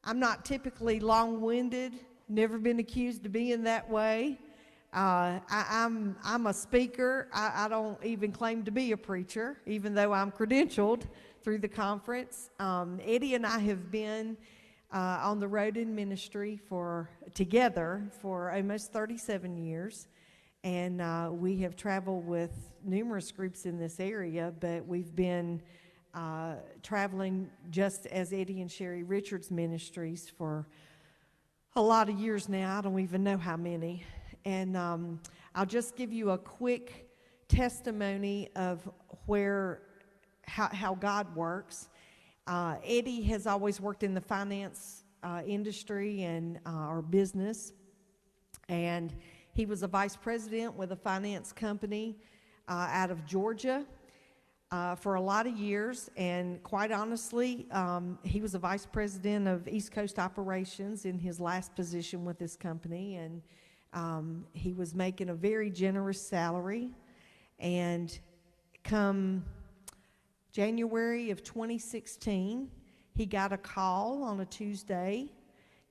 I'm not typically long-winded, never been accused of being that way. I'm a speaker. I don't even claim to be a preacher, even though I'm credentialed through the conference. Eddie and I have been on the road in ministry together for almost 37 years. And we have traveled with numerous groups in this area, but we've been traveling just as Eddie and Sherry Richards Ministries for a lot of years now. I don't even know how many. And I'll just give you a quick testimony of how God works. Eddie has always worked in the finance industry and or business, and he was a vice president with a finance company out of Georgia for a lot of years. And quite honestly, he was a vice president of East Coast operations in his last position with this company. And he was making a very generous salary. And come January of 2016, he got a call on a Tuesday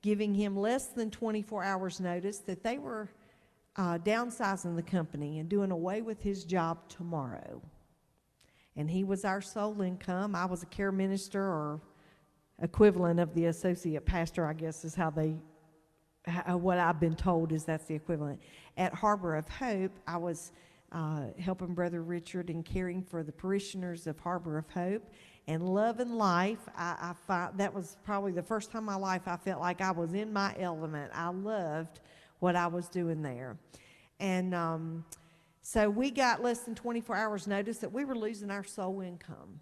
giving him less than 24 hours notice that they were downsizing the company and doing away with his job tomorrow. And he was our sole income. I was a care minister, or equivalent of the associate pastor, I guess is what I've been told is that's the equivalent. At Harbor of Hope, I was helping Brother Richard and caring for the parishioners of Harbor of Hope. And Love and Life, that was probably the first time in my life I felt like I was in my element. I loved what I was doing there. And so we got less than 24 hours notice that we were losing our sole income.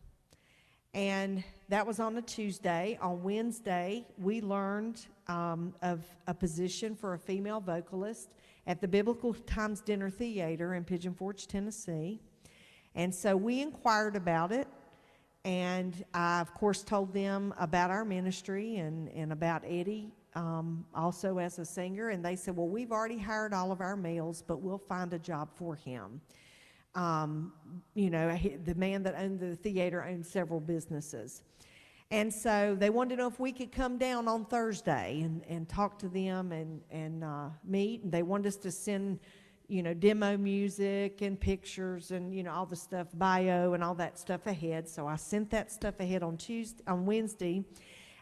And that was on a Tuesday. On Wednesday, we learned of a position for a female vocalist at the Biblical Times Dinner Theater in Pigeon Forge, Tennessee. And so we inquired about it. And I, of course, told them about our ministry and about Eddie, also as a singer. And they said, well, we've already hired all of our males, but we'll find a job for him. The man that owned the theater owned several businesses. And so they wanted to know if we could come down on Thursday and talk to them and meet. And they wanted us to send, demo music and pictures and, all the stuff, bio and all that stuff ahead. So I sent that stuff ahead on Wednesday.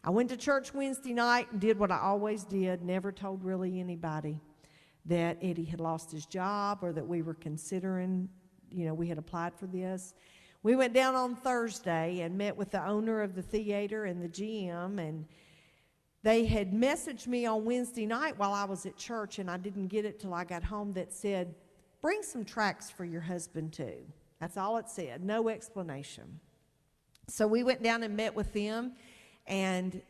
I went to church Wednesday night and did what I always did, never told really anybody that Eddie had lost his job or that we were considering, we had applied for this. We went down on Thursday and met with the owner of the theater and the GM, and they had messaged me on Wednesday night while I was at church, and I didn't get it till I got home, that said, bring some tracts for your husband too. That's all it said, no explanation. So we went down and met with them, and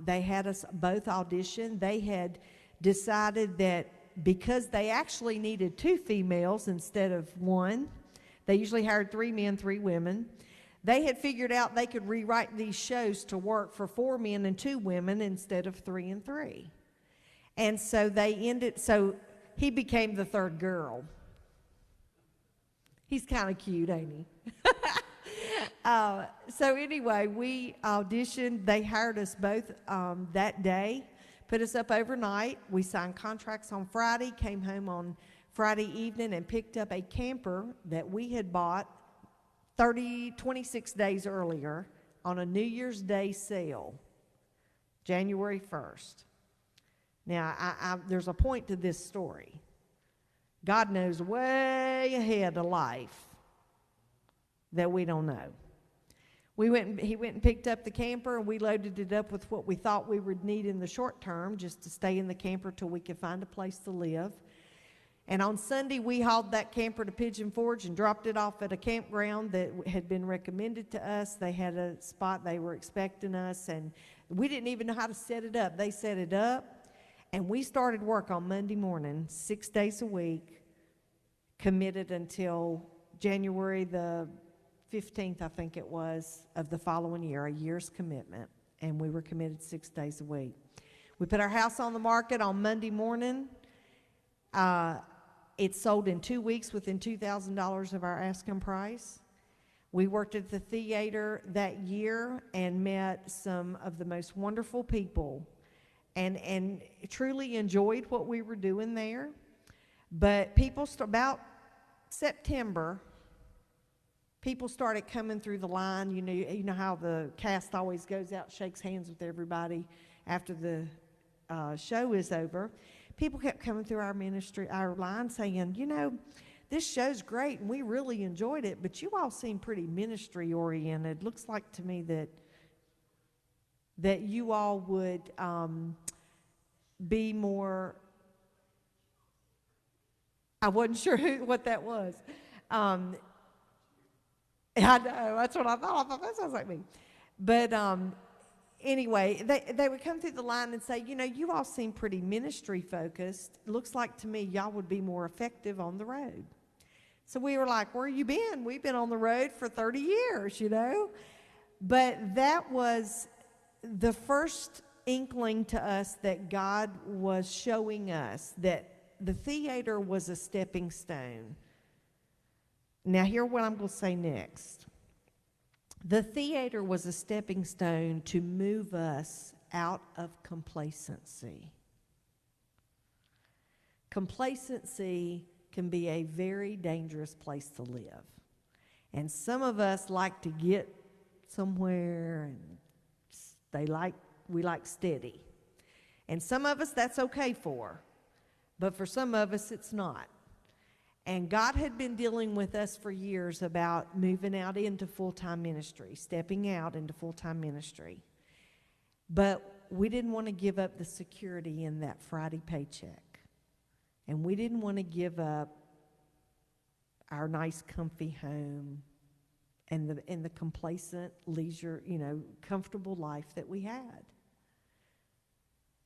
they had us both audition. They had decided that because they actually needed 2 females instead of 1, they usually hired 3 men, 3 women. They had figured out they could rewrite these shows to work for 4 men and 2 women instead of 3 and 3. And so so he became the 3rd girl. He's kind of cute, ain't he? So anyway, we auditioned. They hired us both that day, put us up overnight. We signed contracts on Friday, came home on Friday evening and picked up a camper that we had bought 26 days earlier on a New Year's Day sale, January 1st. Now, there's a point to this story. God knows way ahead of life that we don't know. He went and picked up the camper, and we loaded it up with what we thought we would need in the short term, just to stay in the camper till we could find a place to live. And on Sunday, we hauled that camper to Pigeon Forge and dropped it off at a campground that had been recommended to us. They had a spot, they were expecting us, and we didn't even know how to set it up. They set it up, and we started work on Monday morning, 6 days a week, committed until January the 15th, I think it was, of the following year, a year's commitment, and we were committed 6 days a week. We put our house on the market on Monday morning. It sold in 2 weeks within $2,000 of our asking price. We worked at the theater that year and met some of the most wonderful people and truly enjoyed what we were doing there. But about September, people started coming through the line. You know how the cast always goes out, shakes hands with everybody after the show is over. People kept coming through our line saying, this show's great and we really enjoyed it, but you all seem pretty ministry oriented. Looks like to me that you all would be more. I wasn't sure what that was. I know, that's what I thought. I thought that sounds like me. But anyway, they would come through the line and say, you all seem pretty ministry focused. Looks like to me y'all would be more effective on the road. So we were like, where you been? We've been on the road for 30 years, But that was the first inkling to us that God was showing us that the theater was a stepping stone. Now, hear what I'm going to say next. The theater was a stepping stone to move us out of complacency. Complacency can be a very dangerous place to live. And some of us like to get somewhere and we like steady. And some of us that's okay for, but for some of us it's not. And God had been dealing with us for years about moving out into full-time ministry, stepping out into full-time ministry. But we didn't want to give up the security in that Friday paycheck. And we didn't want to give up our nice, comfy home and the complacent, leisure, comfortable life that we had.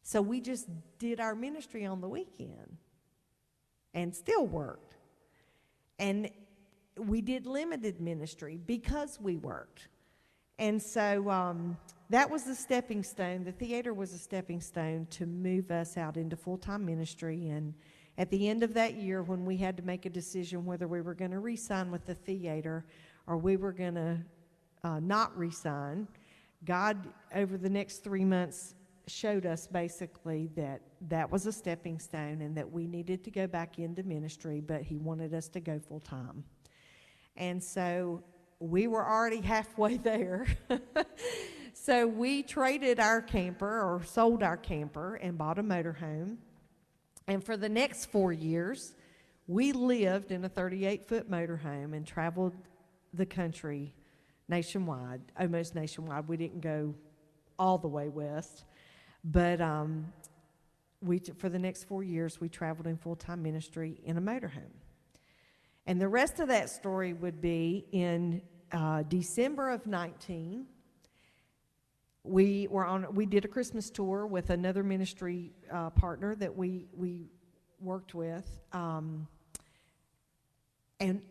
So we just did our ministry on the weekend and still worked. And we did limited ministry because we worked. And so that was the stepping stone. The theater was a stepping stone to move us out into full-time ministry. And at the end of that year, when we had to make a decision whether we were going to re-sign with the theater or we were going to not re-sign, God, over the next 3 months, showed us basically that was a stepping stone and that we needed to go back into ministry, but he wanted us to go full-time. And so we were already halfway there. So we traded our camper or sold our camper and bought a motorhome. And for the next 4 years, we lived in a 38-foot motorhome and traveled the country nationwide, almost nationwide. We didn't go all the way west. But for the next 4 years, we traveled in full-time ministry in a motorhome. And the rest of that story would be in December of 19. We did a Christmas tour with another ministry partner that we worked with. And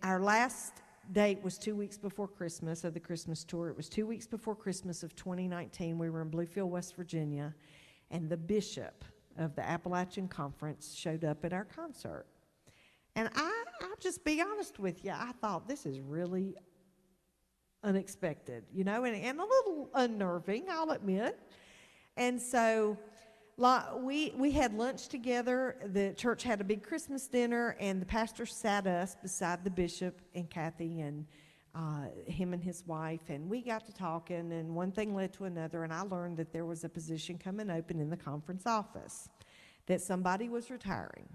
our last date was 2 weeks before Christmas of the Christmas tour. It was 2 weeks before Christmas of 2019. We were in Bluefield, West Virginia. And the bishop of the Appalachian Conference showed up at our concert. And I'll just be honest with you, I thought this is really unexpected, and a little unnerving, I'll admit. And so we had lunch together. The church had a big Christmas dinner, and the pastor sat us beside the bishop and Kathy and him and his wife, and we got to talking, and one thing led to another, and I learned that there was a position coming open in the conference office, that somebody was retiring.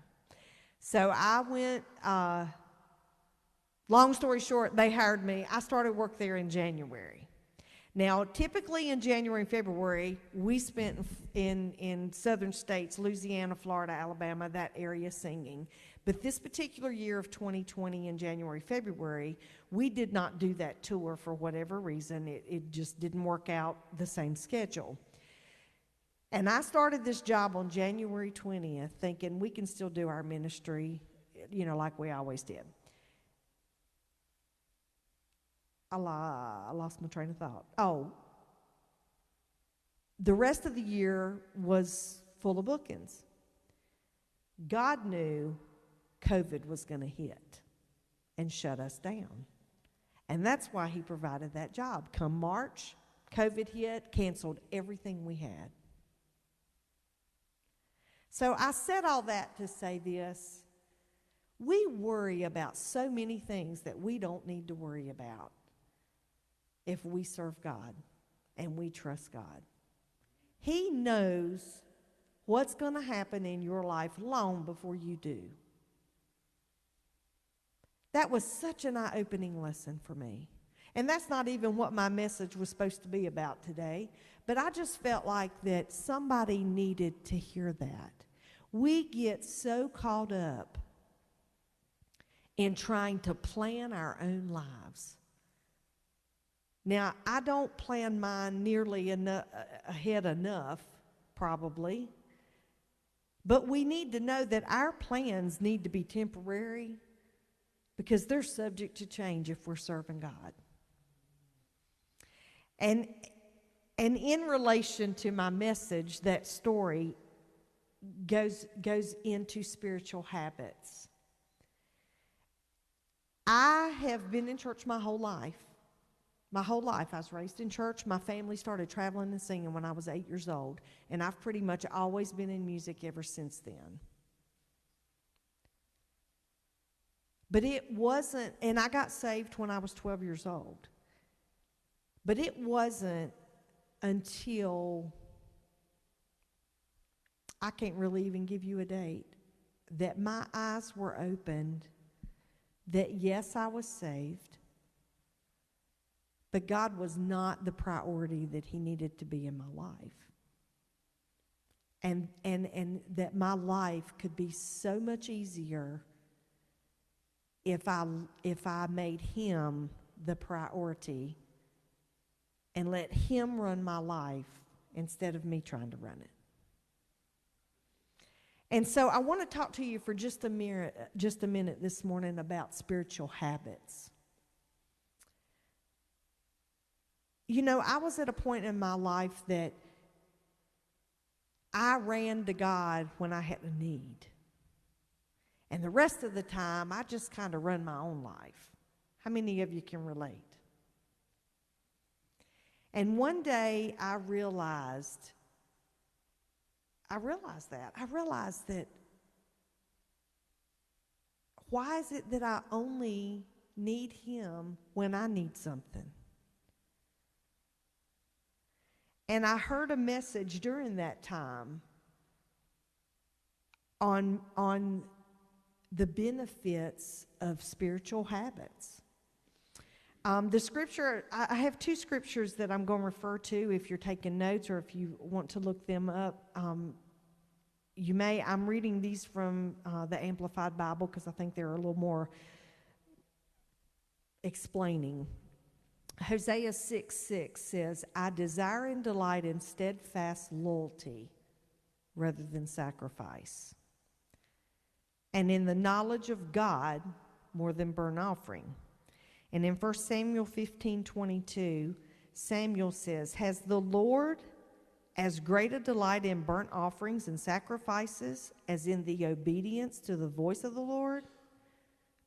So I went, long story short, they hired me. I started work there in January. Now, typically in January and February, we spent in southern states, Louisiana, Florida, Alabama, that area singing. But this particular year of 2020 in January, February, we did not do that tour for whatever reason. It just didn't work out the same schedule. And I started this job on January 20th thinking we can still do our ministry, like we always did. I lost my train of thought. Oh, the rest of the year was full of bookings. God knew COVID was going to hit and shut us down. And that's why he provided that job. Come March, COVID hit, canceled everything we had. So I said all that to say this. We worry about so many things that we don't need to worry about if we serve God and we trust God. He knows what's going to happen in your life long before you do. That was such an eye-opening lesson for me. And that's not even what my message was supposed to be about today, but I just felt like that somebody needed to hear that. We get so caught up in trying to plan our own lives. Now, I don't plan mine nearly ahead enough, probably. But we need to know that our plans need to be temporary because they're subject to change if we're serving God. And in relation to my message, that story goes into spiritual habits. I have been in church my whole life. My whole life. I was raised in church. My family started traveling and singing when I was 8 years old. And I've pretty much always been in music ever since then. But it wasn't, and I got saved when I was 12 years old. But it wasn't until, I can't really even give you a date, that my eyes were opened, that yes, I was saved, but God was not the priority that he needed to be in my life. And that my life could be so much easier if I made him the priority and let him run my life instead of me trying to run it. And so I want to talk to you for just a minute this morning about spiritual habits. You know, I was at a point in my life that I ran to God when I had a need. And the rest of the time, I just kind of run my own life. How many of you can relate? And one day I realized that why is it that I only need him when I need something? And I heard a message during that time on the benefits of spiritual habits. The scripture, I have two scriptures that I'm going to refer to if you're taking notes or if you want to look them up. You may. I'm reading these from the Amplified Bible because I think they're a little more explaining. Hosea 6:6 says, I desire and delight in steadfast loyalty rather than sacrifice, and in the knowledge of God more than burnt offering. And in 1 Samuel 15:22, Samuel says, has the Lord as great a delight in burnt offerings and sacrifices as in the obedience to the voice of the Lord?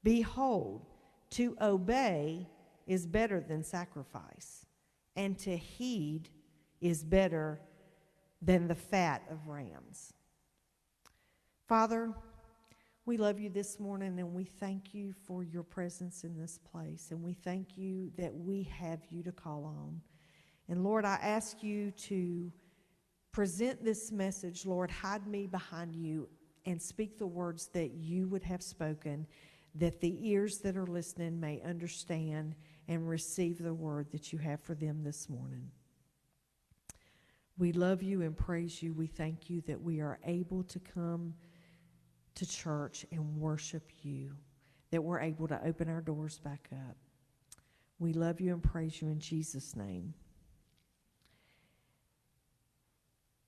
Behold, to obey is better than sacrifice, and to heed is better than the fat of rams. Father, we love you this morning, and we thank you for your presence in this place, and we thank you that we have you to call on. And Lord, I ask you to present this message. Lord, hide me behind you and speak the words that you would have spoken, that the ears that are listening may understand and receive the word that you have for them this morning. We love you and praise you. We thank you that we are able to come to church and worship you, that we're able to open our doors back up. We love you and praise you in Jesus' name.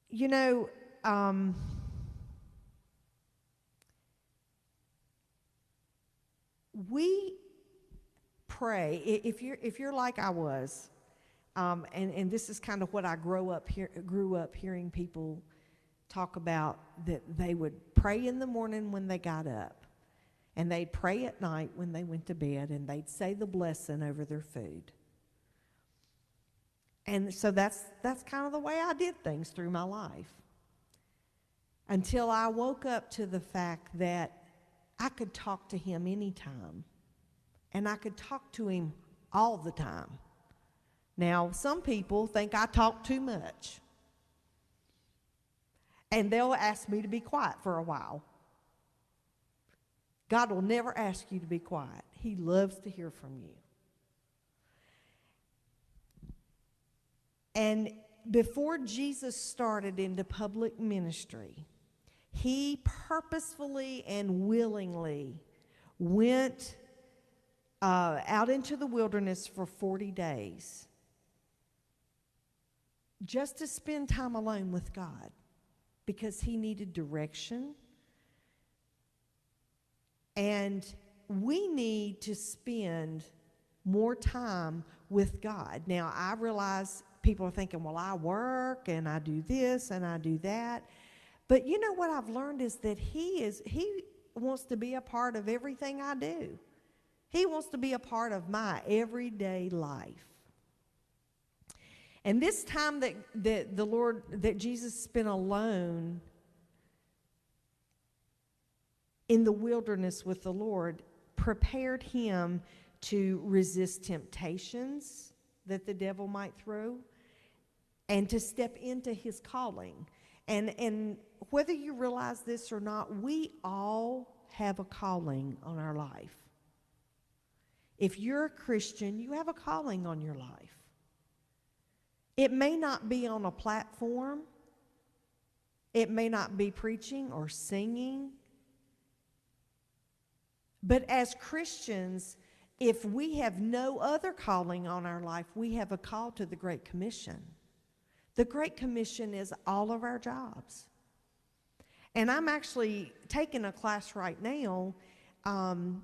You know, we pray, if you're like I was, and this is kind of what I grew up hearing people talk about, that they would pray in the morning when they got up, And they'd pray at night when they went to bed, and they'd say the blessing over their food. And so that's kind of the way I did things through my life. Until I woke up to the fact that I could talk to him anytime. And I could talk to him all the time. Now, some people think I talk too much. And they'll ask me to be quiet for a while. God will never ask you to be quiet. He loves to hear from you. And before Jesus started into public ministry, he purposefully and willingly went out into the wilderness for 40 days just to spend time alone with God, because he needed direction. And we need to spend more time with God. Now, I realize people are thinking, well, I work and I do this and I do that. But you know what I've learned is that he wants to be a part of everything I do. He wants to be a part of my everyday life. And this time that Jesus spent alone in the wilderness with the Lord prepared him to resist temptations that the devil might throw and to step into his calling. And whether you realize this or not, we all have a calling on our life. If you're a Christian, you have a calling on your life. It may not be on a platform. It may not be preaching or singing. But as Christians, if we have no other calling on our life, we have a call to the Great Commission. The Great Commission is all of our jobs. And I'm actually taking a class right now on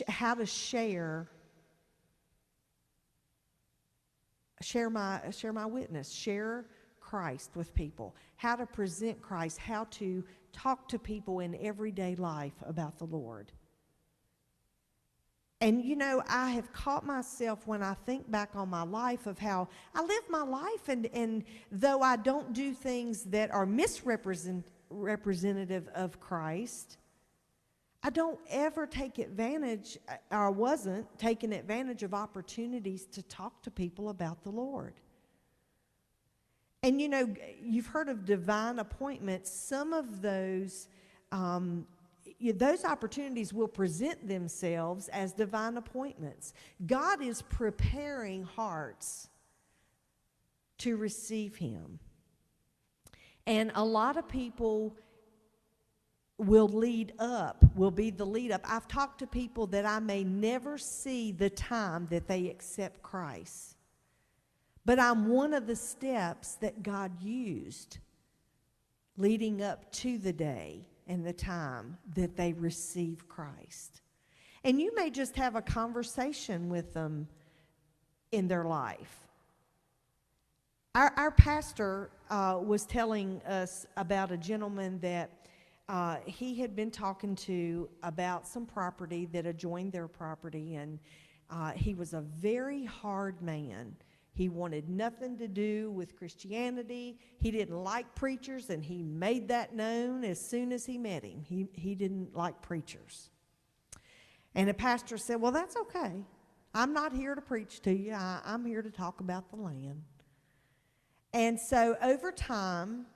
how to share my witness, share Christ with people, how to present Christ, how to talk to people in everyday life about the Lord. And you know, I have caught myself when I think back on my life of how I live my life, and though I don't do things that are representative of Christ, I don't ever take advantage, or wasn't taking advantage of opportunities to talk to people about the Lord. And you know, you've heard of divine appointments. Some of those opportunities will present themselves as divine appointments. God is preparing hearts to receive him. And a lot of people will be the lead up. I've talked to people that I may never see the time that they accept Christ. But I'm one of the steps that God used leading up to the day and the time that they receive Christ. And you may just have a conversation with them in their life. Our pastor was telling us about a gentleman that he had been talking to about some property that adjoined their property, and he was a very hard man. He wanted nothing to do with Christianity. He didn't like preachers, and he made that known as soon as he met him. He didn't like preachers. And the pastor said, well, that's okay. I'm not here to preach to you. I'm here to talk about the land. And so over time,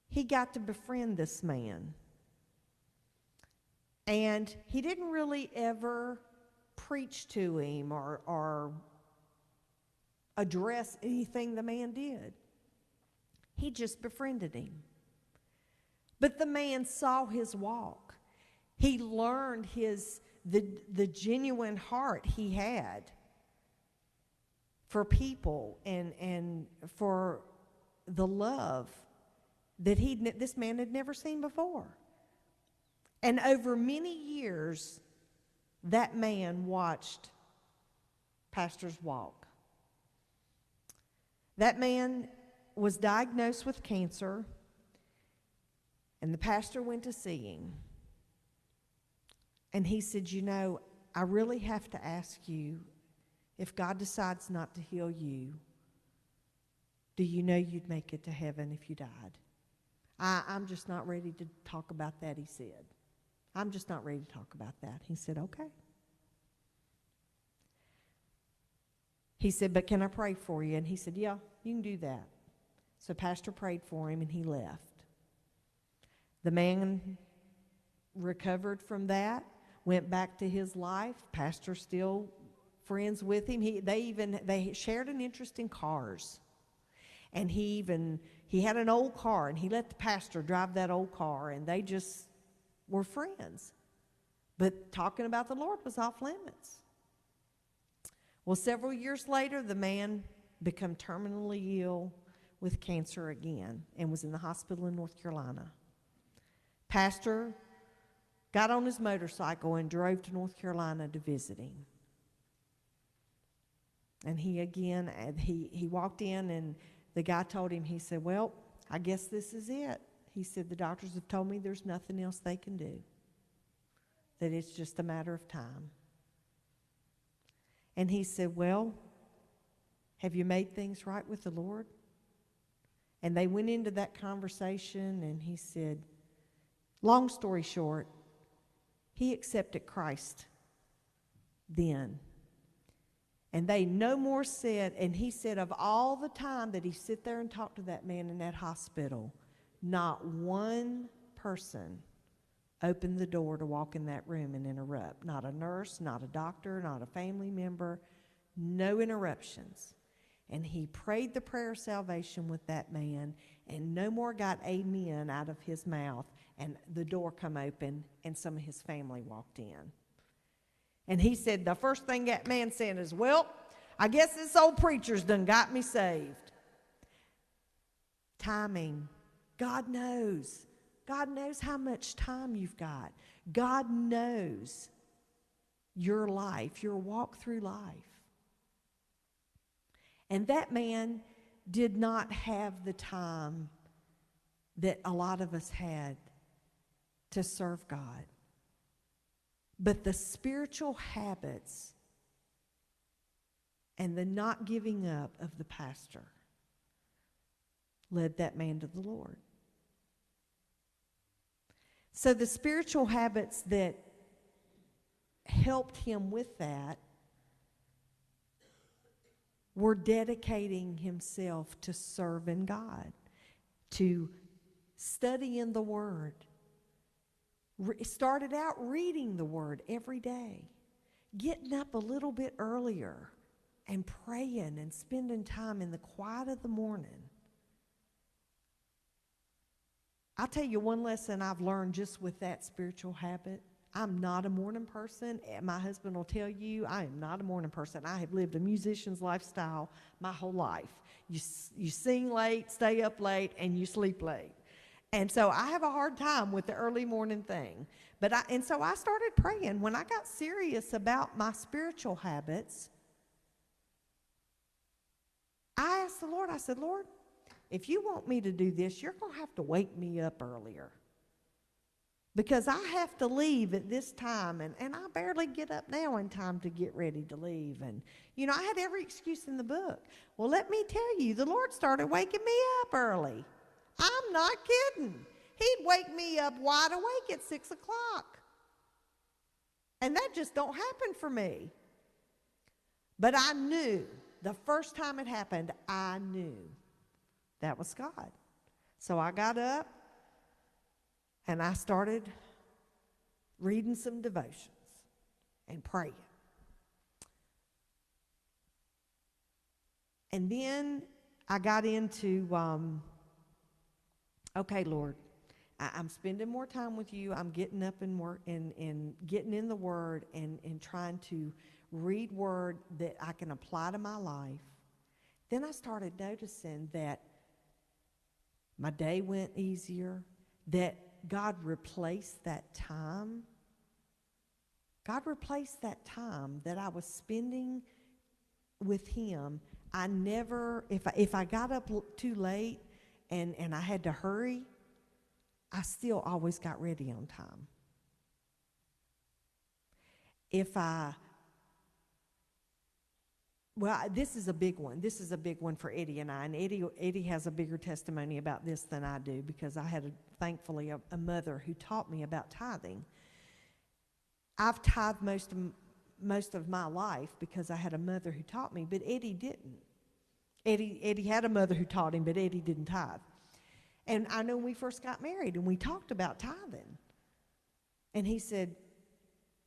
he got to befriend this man. And he didn't really ever preach to him or address anything the man did. He just befriended him. But the man saw his walk. He learned the genuine heart he had for people and for the love that this man had never seen before. And over many years, that man watched Pastor's walk. That man was diagnosed with cancer, And the pastor went to see him. And he said, you know, I really have to ask you, if God decides not to heal you, do you know you'd make it to heaven if you died? I'm just not ready to talk about that, he said. I'm just not ready to talk about that. He said, okay. He said, but can I pray for you? And he said, yeah, you can do that. So pastor prayed for him and he left. The man recovered from that, went back to his life. Pastor still friends with him. They shared an interest in cars. And he had an old car, and he let the pastor drive that old car, and they just were friends. But talking about the Lord was off limits. Well, several years later, the man became terminally ill with cancer again and was in the hospital in North Carolina. Pastor got on his motorcycle and drove to North Carolina to visit him. And he walked in, and the guy told him, he said, well, I guess this is it. He said, the doctors have told me there's nothing else they can do, that it's just a matter of time. And he said, well, have you made things right with the Lord? And they went into that conversation, and he said, long story short, he accepted Christ then. And they no more said, and he said of all the time that he sit there and talked to that man in that hospital, not one person opened the door to walk in that room and interrupt. Not a nurse, not a doctor, not a family member, no interruptions. And he prayed the prayer of salvation with that man, and no more got amen out of his mouth, and the door come open, and some of his family walked in. And he said, the first thing that man said is, well, I guess this old preacher's done got me saved. Timing. God knows. God knows how much time you've got. God knows your life, your walk through life. And that man did not have the time that a lot of us had to serve God. But the spiritual habits and the not giving up of the pastor led that man to the Lord. So the spiritual habits that helped him with that were dedicating himself to serving God, to studying the Word. Started out reading the Word every day, getting up a little bit earlier and praying and spending time in the quiet of the morning. I'll tell you one lesson I've learned just with that spiritual habit. I'm not a morning person. My husband will tell you I am not a morning person. I have lived a musician's lifestyle my whole life. You sing late, stay up late, and you sleep late. And so I have a hard time with the early morning thing. So I started praying. When I got serious about my spiritual habits, I asked the Lord, I said, Lord, if you want me to do this, you're going to have to wake me up earlier. Because I have to leave at this time, and I barely get up now in time to get ready to leave. And, I had every excuse in the book. Well, let me tell you, the Lord started waking me up early. I'm not kidding. He'd wake me up wide awake at 6 o'clock. And that just don't happen for me. But I knew, the first time it happened, I knew that was God. So I got up and I started reading some devotions and praying. And then I got into, okay, Lord, I'm spending more time with you. I'm getting up and work and getting in the Word and trying to read Word that I can apply to my life. Then I started noticing that my day went easier, that God replaced that time. God replaced that time that I was spending with Him. I never, if I got up too late and I had to hurry, I still always got ready on time. This is a big one. This is a big one for Eddie and I. And Eddie has a bigger testimony about this than I do, because I had, thankfully, a mother who taught me about tithing. I've tithed most of my life because I had a mother who taught me, but Eddie didn't. Eddie had a mother who taught him, but Eddie didn't tithe. And I know when we first got married and we talked about tithing, and he said,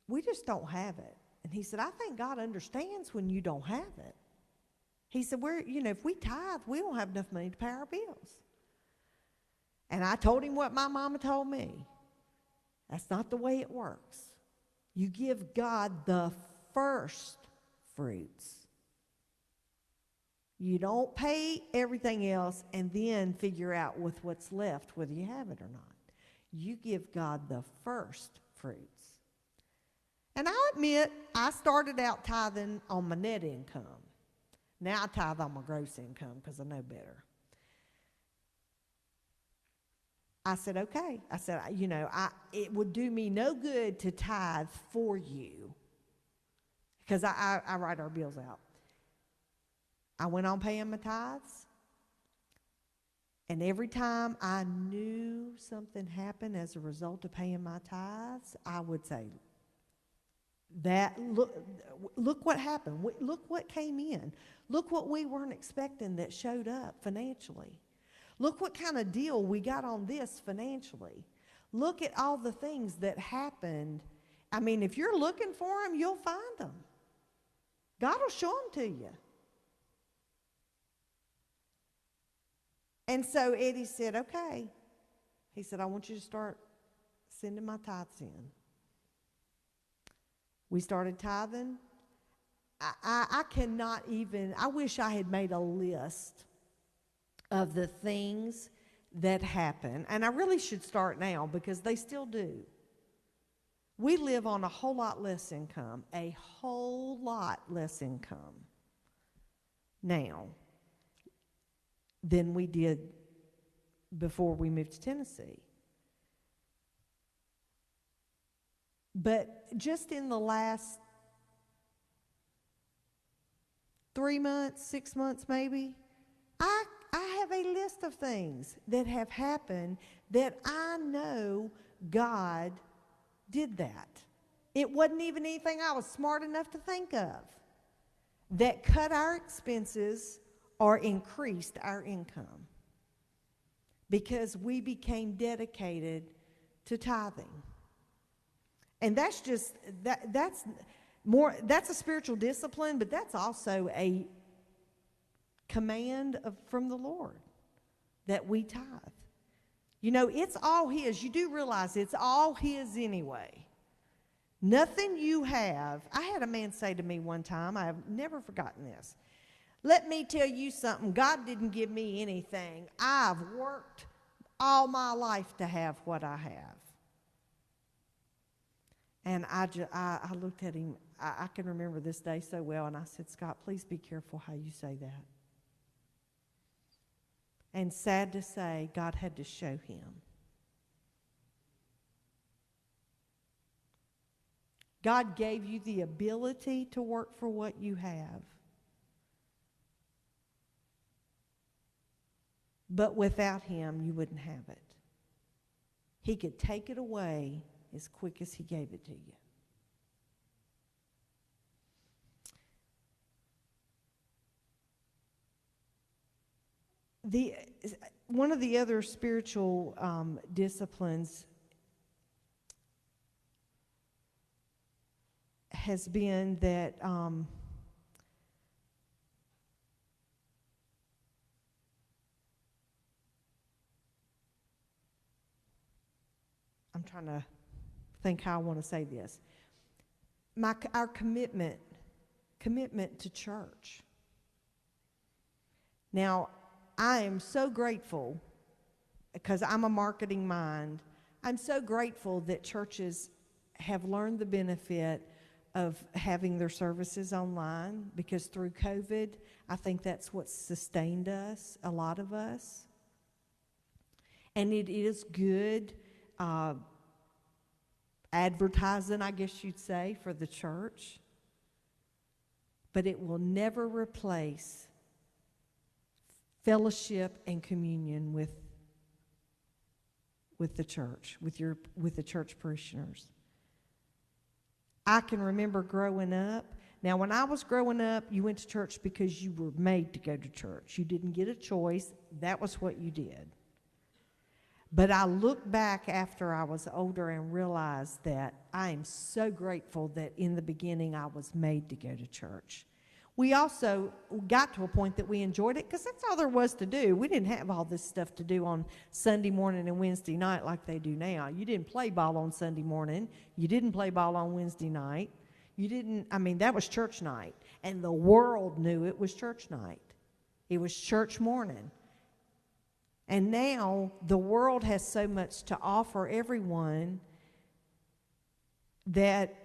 we just don't have it. And he said, I think God understands when you don't have it. He said, if we tithe, we don't have enough money to pay our bills. And I told him what my mama told me. That's not the way it works. You give God the first fruits. You don't pay everything else and then figure out with what's left whether you have it or not. You give God the first fruits. And I'll admit, I started out tithing on my net income. Now I tithe on my gross income because I know better. I said, okay. I said, it would do me no good to tithe for you, because I write our bills out. I went on paying my tithes, and every time I knew something happened as a result of paying my tithes, I would say, look what happened. Look what came in. Look what we weren't expecting that showed up financially. Look what kind of deal we got on this financially. Look at all the things that happened. I mean, if you're looking for them, you'll find them. God will show them to you. And so Eddie said, okay. He said, I want you to start sending my tithes in. We started tithing. I cannot even, I wish I had made a list of the things that happen. And I really should start now, because they still do. We live on a whole lot less income now than we did before we moved to Tennessee. But just in the last 3 months, 6 months maybe, I have a list of things that have happened that I know God did that. It wasn't even anything I was smart enough to think of that cut our expenses or increased our income, because we became dedicated to tithing. And that's just, that's a spiritual discipline, but that's also a command from the Lord that we tithe. It's all His. You do realize it's all His anyway. Nothing you have. I had a man say to me one time, I have never forgotten this. Let me tell you something. God didn't give me anything. I've worked all my life to have what I have. And I looked at him. I can remember this day so well, and I said, Scott, please be careful how you say that. And sad to say, God had to show him. God gave you the ability to work for what you have. But without Him, you wouldn't have it. He could take it away as quick as He gave it to you. One of the other spiritual disciplines has been that I'm trying to think how I want to say this. Our commitment to church. Now, I am so grateful, because I'm a marketing mind, I'm so grateful that churches have learned the benefit of having their services online, because through COVID, I think that's what sustained us, a lot of us. And it is good advertising, I guess you'd say, for the church. But it will never replace fellowship and communion with the church, with the church parishioners. I can remember growing up. Now, when I was growing up, you went to church because you were made to go to church. You didn't get a choice. That was what you did. But I look back after I was older and realized that I am so grateful that in the beginning I was made to go to church. We also got to a point that we enjoyed it because that's all there was to do. We didn't have all this stuff to do on Sunday morning and Wednesday night like they do now. You didn't play ball on Sunday morning. You didn't play ball on Wednesday night. That was church night. And the world knew it was church night. It was church morning. And now the world has so much to offer everyone that,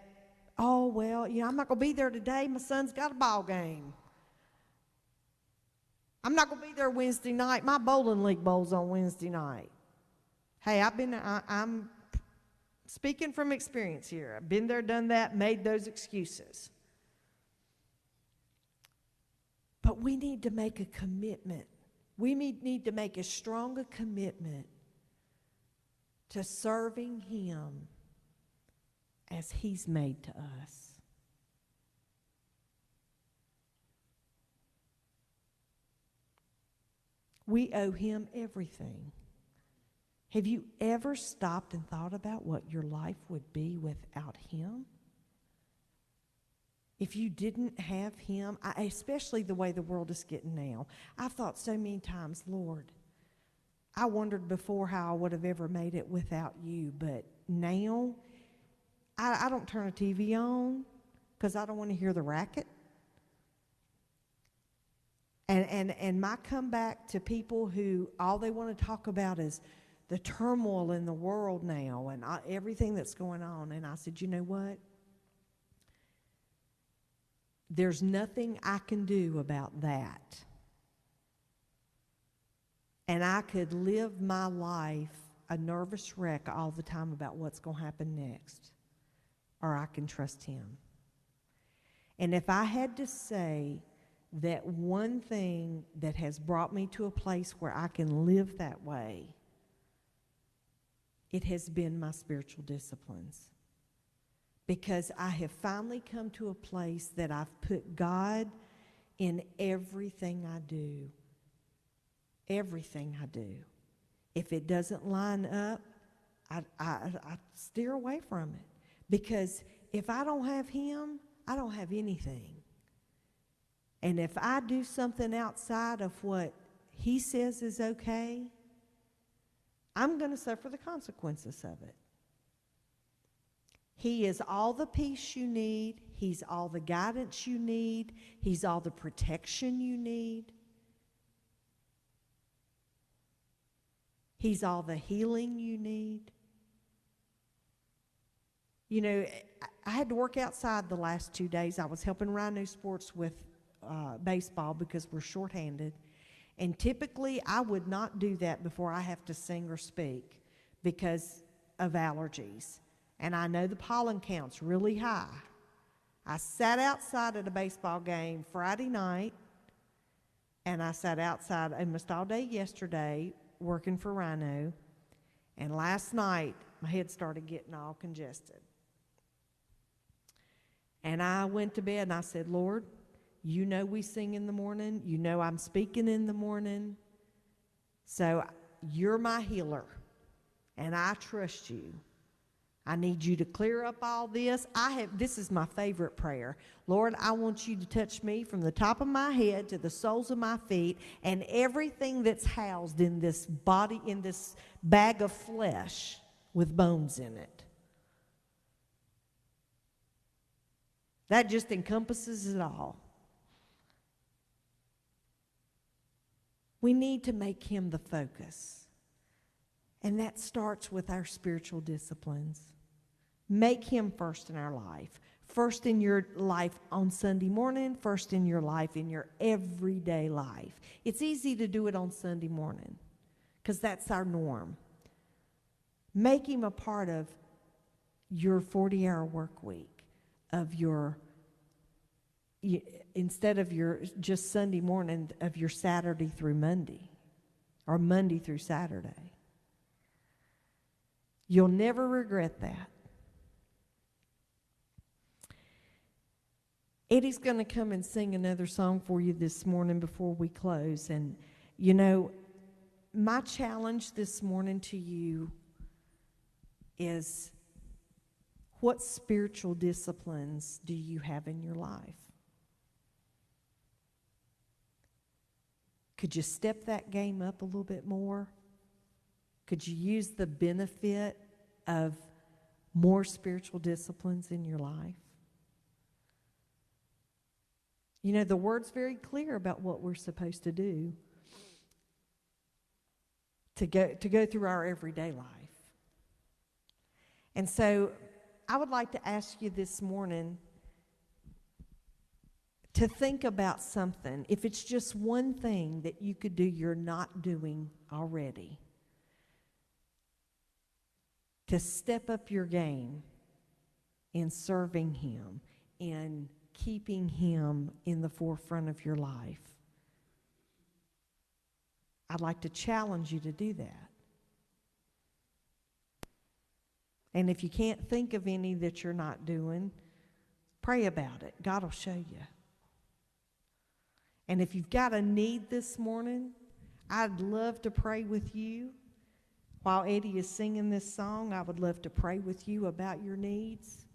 oh, well, I'm not going to be there today. My son's got a ball game. I'm not going to be there Wednesday night. My bowling league bowl's on Wednesday night. Hey, I'm speaking from experience here. I've been there, done that, made those excuses. But we need to make a commitment. We need to make as strong a commitment to serving Him as He's made to us. We owe Him everything. Have you ever stopped and thought about what your life would be without Him? If you didn't have Him, especially the way the world is getting now, I've thought so many times, Lord, I wondered before how I would have ever made it without You, but now I don't turn a TV on because I don't want to hear the racket. And my comeback to people who all they want to talk about is the turmoil in the world now and everything that's going on. And I said, you know what? There's nothing I can do about that. And I could live my life a nervous wreck all the time about what's going to happen next. Or I can trust Him. And if I had to say that one thing that has brought me to a place where I can live that way, it has been my spiritual disciplines. Because I have finally come to a place that I've put God in everything I do. Everything I do. If it doesn't line up, I steer away from it. Because if I don't have Him, I don't have anything. And if I do something outside of what He says is okay, I'm going to suffer the consequences of it. He is all the peace you need. He's all the guidance you need. He's all the protection you need. He's all the healing you need. You know, I had to work outside the last 2 days. I was helping Rhino Sports with baseball because we're shorthanded. And typically, I would not do that before I have to sing or speak because of allergies. And I know the pollen count's really high. I sat outside at a baseball game Friday night, and I sat outside almost all day yesterday working for Rhino. And last night, my head started getting all congested. And I went to bed and I said, Lord, You know we sing in the morning. You know I'm speaking in the morning. So You're my healer, and I trust You. I need You to clear up all this. This is my favorite prayer. Lord, I want You to touch me from the top of my head to the soles of my feet and everything that's housed in this body, in this bag of flesh with bones in it. That just encompasses it all. We need to make Him the focus. And that starts with our spiritual disciplines. Make Him first in our life. First in your life on Sunday morning, first in your life in your everyday life. It's easy to do it on Sunday morning because that's our norm. Make him a part of your 40-hour work week, of your, instead of your just Sunday morning, of your Saturday through Monday, or Monday through Saturday. You'll never regret that. Eddie's going to come and sing another song for you this morning before we close. And, you know, my challenge this morning to you is, what spiritual disciplines do you have in your life? Could you step that game up a little bit more? Could you use the benefit of more spiritual disciplines in your life? You know, the Word's very clear about what we're supposed to do to go through our everyday life. And so I would like to ask you this morning to think about something. If it's just one thing that you could do you're not doing already, to step up your game in serving Him, in keeping Him in the forefront of your life. I'd like to challenge you to do that. And if you can't think of any that you're not doing, pray about it. God will show you. And if you've got a need this morning, I'd love to pray with you. While Eddie is singing this song, I would love to pray with you about your needs.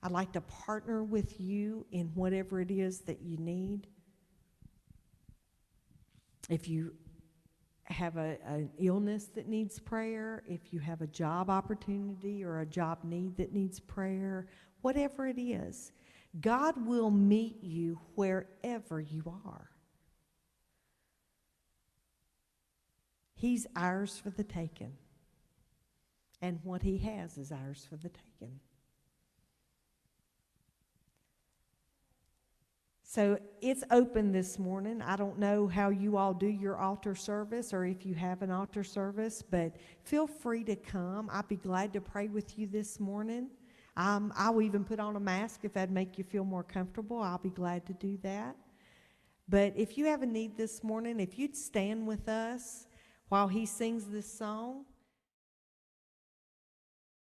I'd like to partner with you in whatever it is that you need. If you have an illness that needs prayer, if you have a job opportunity or a job need that needs prayer, whatever it is, God will meet you wherever you are. He's ours for the taking. And what He has is ours for the taking. So it's open this morning. I don't know how you all do your altar service or if you have an altar service, but feel free to come. I'd be glad to pray with you this morning. I'll even put on a mask if that'd make you feel more comfortable. I'll be glad to do that. But if you have a need this morning, if you'd stand with us while he sings this song,